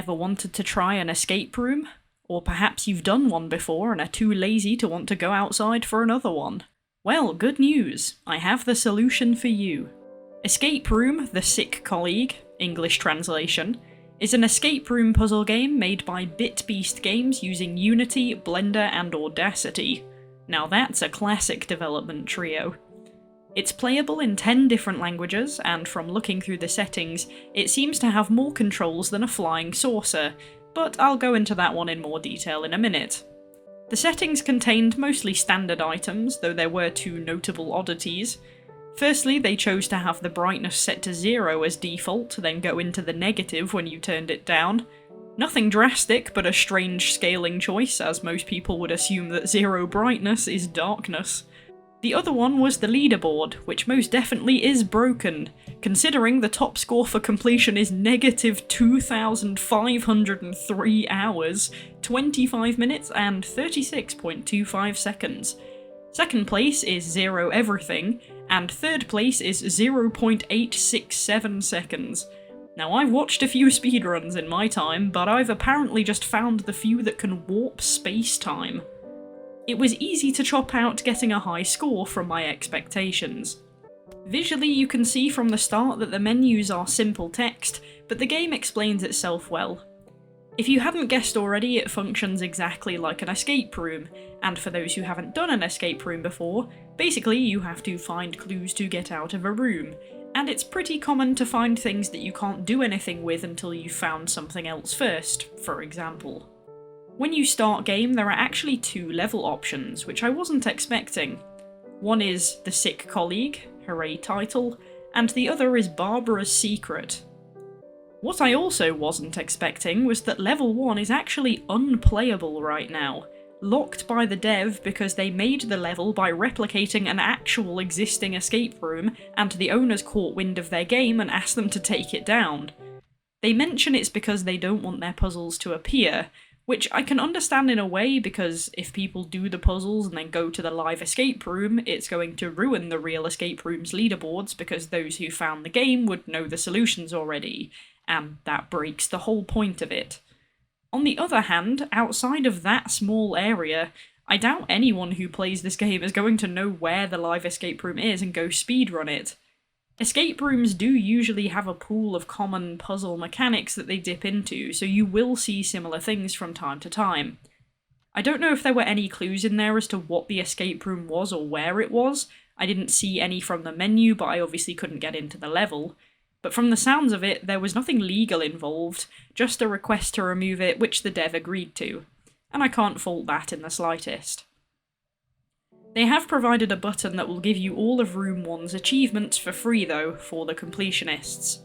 Ever wanted to try an escape room? Or perhaps you've done one before and are too lazy to want to go outside for another one? Well, good news, I have the solution for you. Escape Room: The Sick Colleague, English translation, is an escape room puzzle game made by BitBeast Games using Unity, Blender and Audacity. Now that's a classic development trio. It's playable in 10 different languages, and from looking through the settings, it seems to have more controls than a flying saucer, but I'll go into that one in more detail in a minute. The settings contained mostly standard items, though there were two notable oddities. Firstly, they chose to have the brightness set to 0 as default, then go into the negative when you turned it down. Nothing drastic, but a strange scaling choice, as most people would assume that 0 brightness is darkness. The other one was the leaderboard, which most definitely is broken, considering the top score for completion is negative 2,503 hours, 25 minutes and 36.25 seconds. Second place is 0 everything, and third place is 0.867 seconds. Now I've watched a few speedruns in my time, but I've apparently just found the few that can warp space-time. It was easy to chop out getting a high score from my expectations. Visually, you can see from the start that the menus are simple text, but the game explains itself well. If you hadn't guessed already, it functions exactly like an escape room, and for those who haven't done an escape room before, basically you have to find clues to get out of a room, and it's pretty common to find things that you can't do anything with until you've found something else first, for example. When you start game, there are actually 2 level options, which I wasn't expecting. One is The Sick Colleague, hooray title, and the other is Barbara's Secret. What I also wasn't expecting was that level 1 is actually unplayable right now, locked by the dev because they made the level by replicating an actual existing escape room, and the owners caught wind of their game and asked them to take it down. They mention it's because they don't want their puzzles to appear, which I can understand in a way, because if people do the puzzles and then go to the live escape room, it's going to ruin the real escape room's leaderboards because those who found the game would know the solutions already, and that breaks the whole point of it. On the other hand, outside of that small area, I doubt anyone who plays this game is going to know where the live escape room is and go speedrun it. Escape rooms do usually have a pool of common puzzle mechanics that they dip into, so you will see similar things from time to time. I don't know if there were any clues in there as to what the escape room was or where it was. I didn't see any from the menu, but I obviously couldn't get into the level. But from the sounds of it, there was nothing legal involved, just a request to remove it, which the dev agreed to. And I can't fault that in the slightest. They have provided a button that will give you all of Room 1's achievements for free though, for the completionists.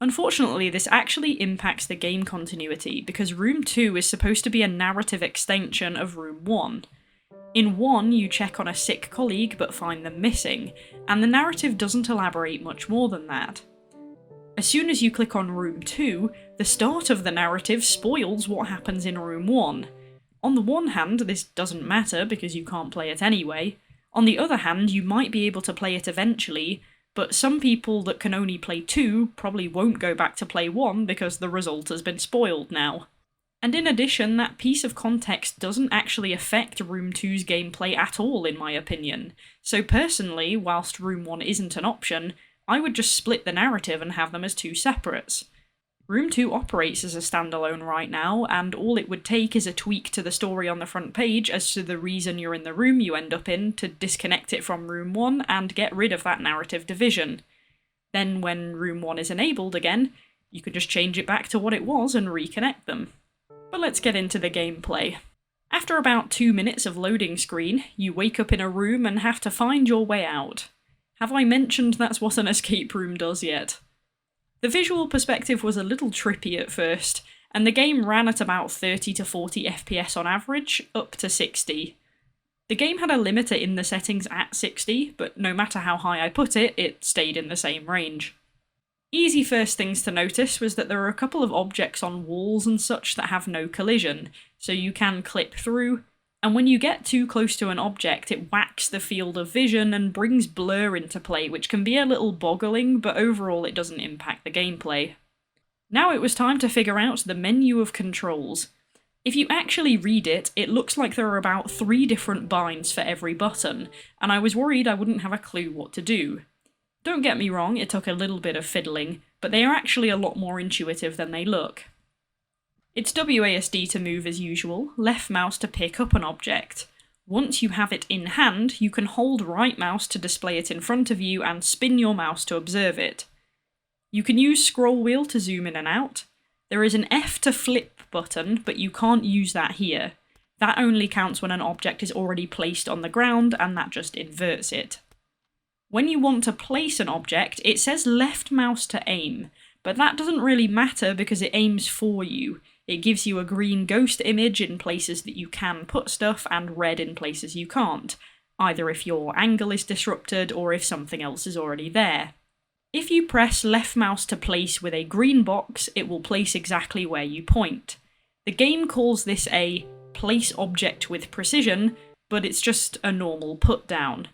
Unfortunately, this actually impacts the game continuity, because Room 2 is supposed to be a narrative extension of Room 1. In 1, you check on a sick colleague but find them missing, and the narrative doesn't elaborate much more than that. As soon as you click on Room 2, the start of the narrative spoils what happens in Room 1. On the one hand, this doesn't matter because you can't play it anyway. On the other hand, you might be able to play it eventually, but some people that can only play 2 probably won't go back to play 1 because the result has been spoiled now. And in addition, that piece of context doesn't actually affect Room 2's gameplay at all, in my opinion. So personally, whilst Room 1 isn't an option, I would just split the narrative and have them as 2 separates. Room 2 operates as a standalone right now, and all it would take is a tweak to the story on the front page as to the reason you're in the room you end up in to disconnect it from Room 1 and get rid of that narrative division. Then when Room 1 is enabled again, you can just change it back to what it was and reconnect them. But let's get into the gameplay. After about 2 minutes of loading screen, you wake up in a room and have to find your way out. Have I mentioned that's what an escape room does yet? The visual perspective was a little trippy at first, and the game ran at about 30 to 40 FPS on average, up to 60. The game had a limiter in the settings at 60, but no matter how high I put it, it stayed in the same range. Easy first things to notice was that there are a couple of objects on walls and such that have no collision, so you can clip through, and when you get too close to an object it whacks the field of vision and brings blur into play, which can be a little boggling, but overall it doesn't impact the gameplay. Now it was time to figure out the menu of controls. If you actually read it, it looks like there are about 3 different binds for every button, and I was worried I wouldn't have a clue what to do. Don't get me wrong, it took a little bit of fiddling, but they are actually a lot more intuitive than they look. It's WASD to move as usual, left mouse to pick up an object. Once you have it in hand, you can hold right mouse to display it in front of you and spin your mouse to observe it. You can use scroll wheel to zoom in and out. There is an F to flip button, but you can't use that here. That only counts when an object is already placed on the ground, and that just inverts it. When you want to place an object, it says left mouse to aim, but that doesn't really matter because it aims for you. It gives you a green ghost image in places that you can put stuff, and red in places you can't, either if your angle is disrupted or if something else is already there. If you press left mouse to place with a green box, it will place exactly where you point. The game calls this a place object with precision, but it's just a normal put down.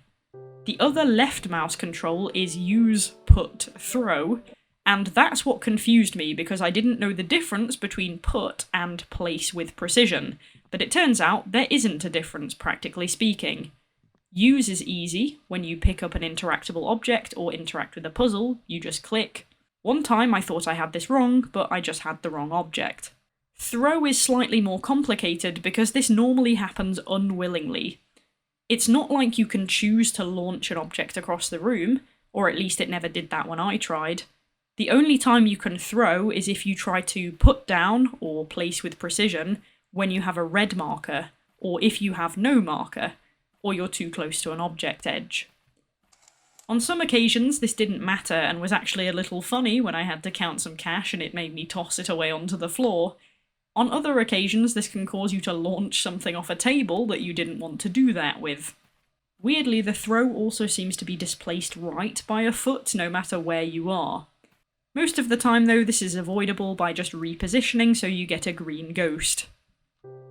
The other left mouse control is use, put, throw, and that's what confused me because I didn't know the difference between put and place with precision, but it turns out there isn't a difference practically speaking. Use is easy. When you pick up an interactable object or interact with a puzzle, you just click. One time I thought I had this wrong, but I just had the wrong object. Throw is slightly more complicated because this normally happens unwillingly. It's not like you can choose to launch an object across the room, or at least it never did that when I tried. The only time you can throw is if you try to put down, or place with precision, when you have a red marker, or if you have no marker, or you're too close to an object edge. On some occasions this didn't matter and was actually a little funny when I had to count some cash and it made me toss it away onto the floor. On other occasions this can cause you to launch something off a table that you didn't want to do that with. Weirdly, the throw also seems to be displaced right by a foot no matter where you are. Most of the time though this is avoidable by just repositioning so you get a green ghost.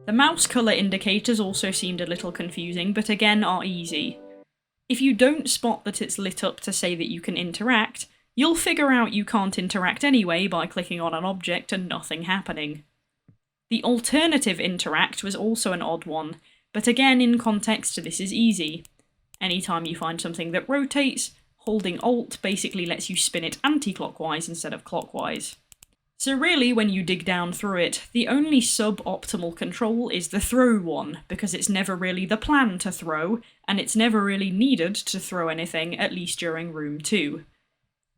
The mouse colour indicators also seemed a little confusing, but again are easy. If you don't spot that it's lit up to say that you can interact, you'll figure out you can't interact anyway by clicking on an object and nothing happening. The alternative interact was also an odd one, but again in context this is easy. Anytime you find something that rotates, holding Alt basically lets you spin it anti-clockwise instead of clockwise. So really, when you dig down through it, the only suboptimal control is the throw one, because it's never really the plan to throw, and it's never really needed to throw anything, at least during room 2.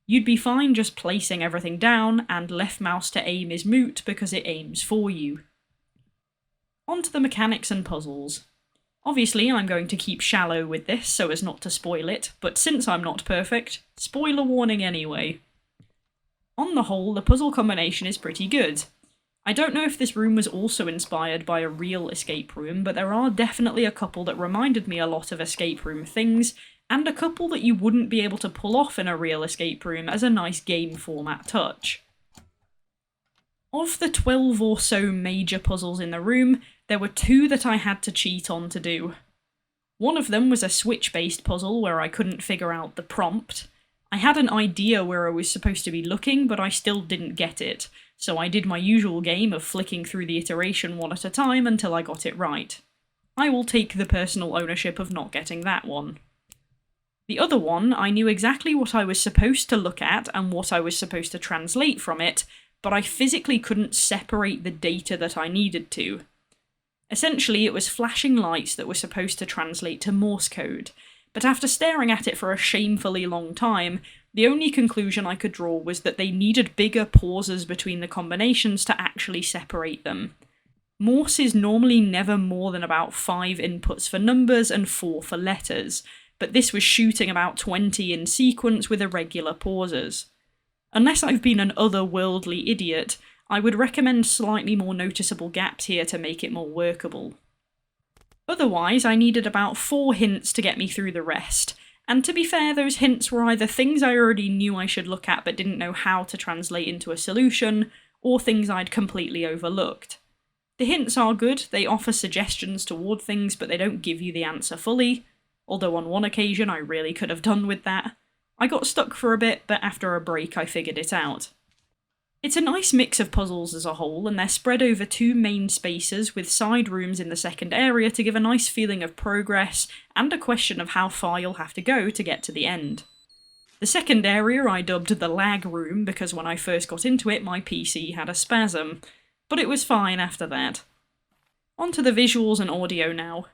You'd be fine just placing everything down, and left mouse to aim is moot because it aims for you. On to the mechanics and puzzles. Obviously I'm going to keep shallow with this so as not to spoil it, but since I'm not perfect, spoiler warning anyway. On the whole, the puzzle combination is pretty good. I don't know if this room was also inspired by a real escape room, but there are definitely a couple that reminded me a lot of escape room things, and a couple that you wouldn't be able to pull off in a real escape room as a nice game format touch. Of the 12 or so major puzzles in the room, there were 2 that I had to cheat on to do. One of them was a switch-based puzzle where I couldn't figure out the prompt. I had an idea where I was supposed to be looking, but I still didn't get it, so I did my usual game of flicking through the iteration one at a time until I got it right. I will take the personal ownership of not getting that one. The other one, I knew exactly what I was supposed to look at and what I was supposed to translate from it, but I physically couldn't separate the data that I needed to. Essentially, it was flashing lights that were supposed to translate to Morse code, but after staring at it for a shamefully long time, the only conclusion I could draw was that they needed bigger pauses between the combinations to actually separate them. Morse is normally never more than about 5 inputs for numbers and 4 for letters, but this was shooting about 20 in sequence with irregular pauses. Unless I've been an otherworldly idiot, I would recommend slightly more noticeable gaps here to make it more workable. Otherwise, I needed about 4 hints to get me through the rest, and to be fair, those hints were either things I already knew I should look at but didn't know how to translate into a solution, or things I'd completely overlooked. The hints are good, they offer suggestions toward things, but they don't give you the answer fully, although on one occasion I really could have done with that. I got stuck for a bit, but after a break I figured it out. It's a nice mix of puzzles as a whole, and they're spread over 2 main spaces with side rooms in the second area to give a nice feeling of progress and a question of how far you'll have to go to get to the end. The second area I dubbed the lag room because when I first got into it my PC had a spasm, but it was fine after that. On to the visuals and audio now.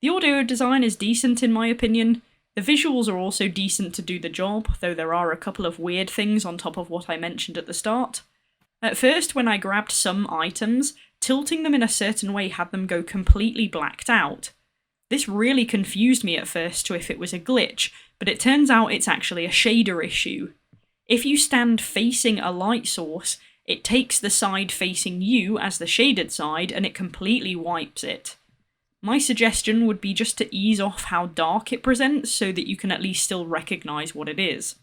The audio design is decent in my opinion. The visuals are also decent to do the job, though there are a couple of weird things on top of what I mentioned at the start. At first, when I grabbed some items, tilting them in a certain way had them go completely blacked out. This really confused me at first to if it was a glitch, but it turns out it's actually a shader issue. If you stand facing a light source, it takes the side facing you as the shaded side and it completely wipes it. My suggestion would be just to ease off how dark it presents so that you can at least still recognise what it is.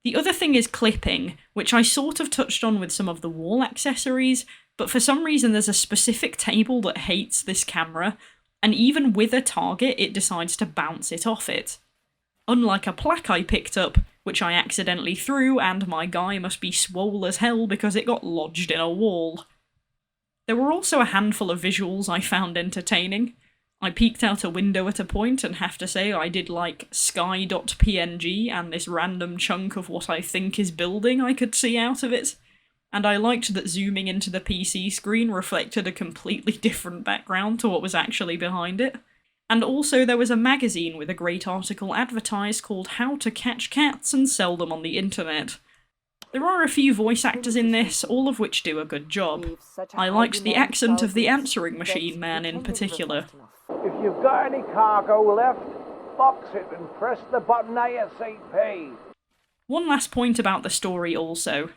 The other thing is clipping, which I sort of touched on with some of the wall accessories, but for some reason there's a specific table that hates this camera, and even with a target it decides to bounce it off it. Unlike a plaque I picked up, which I accidentally threw and my guy must be swole as hell because it got lodged in a wall. There were also a handful of visuals I found entertaining. I peeked out a window at a point and have to say I did like sky.png and this random chunk of what I think is building I could see out of it. And I liked that zooming into the PC screen reflected a completely different background to what was actually behind it. And also there was a magazine with a great article advertised called How to Catch Cats and Sell Them on the Internet. There are a few voice actors in this, all of which do a good job. I liked the accent of the answering machine man in particular. If you've got any cargo left, box it and press the button ASAP. One last point about the story also.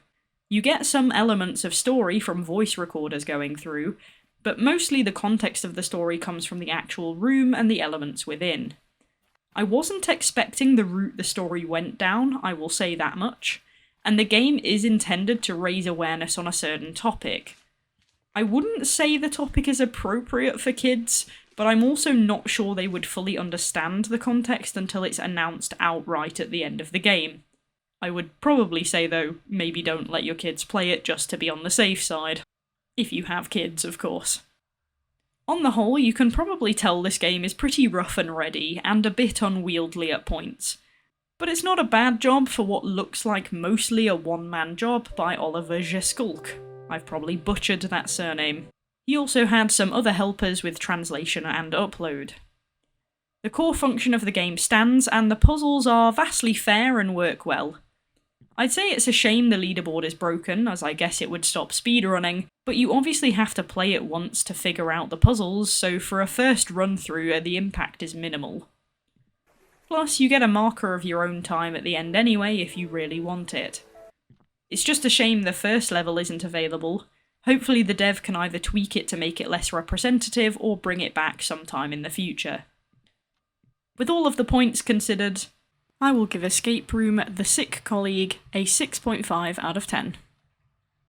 You get some elements of story from voice recorders going through, but mostly the context of the story comes from the actual room and the elements within. I wasn't expecting the route the story went down, I will say that much. And the game is intended to raise awareness on a certain topic. I wouldn't say the topic is appropriate for kids, but I'm also not sure they would fully understand the context until it's announced outright at the end of the game. I would probably say though, maybe don't let your kids play it just to be on the safe side. If you have kids, of course. On the whole, you can probably tell this game is pretty rough and ready, and a bit unwieldy at points. But it's not a bad job for what looks like mostly a one-man job by Oliver Jeskulk. I've probably butchered that surname. He also had some other helpers with translation and upload. The core function of the game stands, and the puzzles are vastly fair and work well. I'd say it's a shame the leaderboard is broken, as I guess it would stop speedrunning, but you obviously have to play it once to figure out the puzzles, so for a first run-through the impact is minimal. Plus, you get a marker of your own time at the end anyway if you really want it. It's just a shame the first level isn't available. Hopefully the dev can either tweak it to make it less representative or bring it back sometime in the future. With all of the points considered, I will give Escape Room The Sick Colleague a 6.5 out of 10.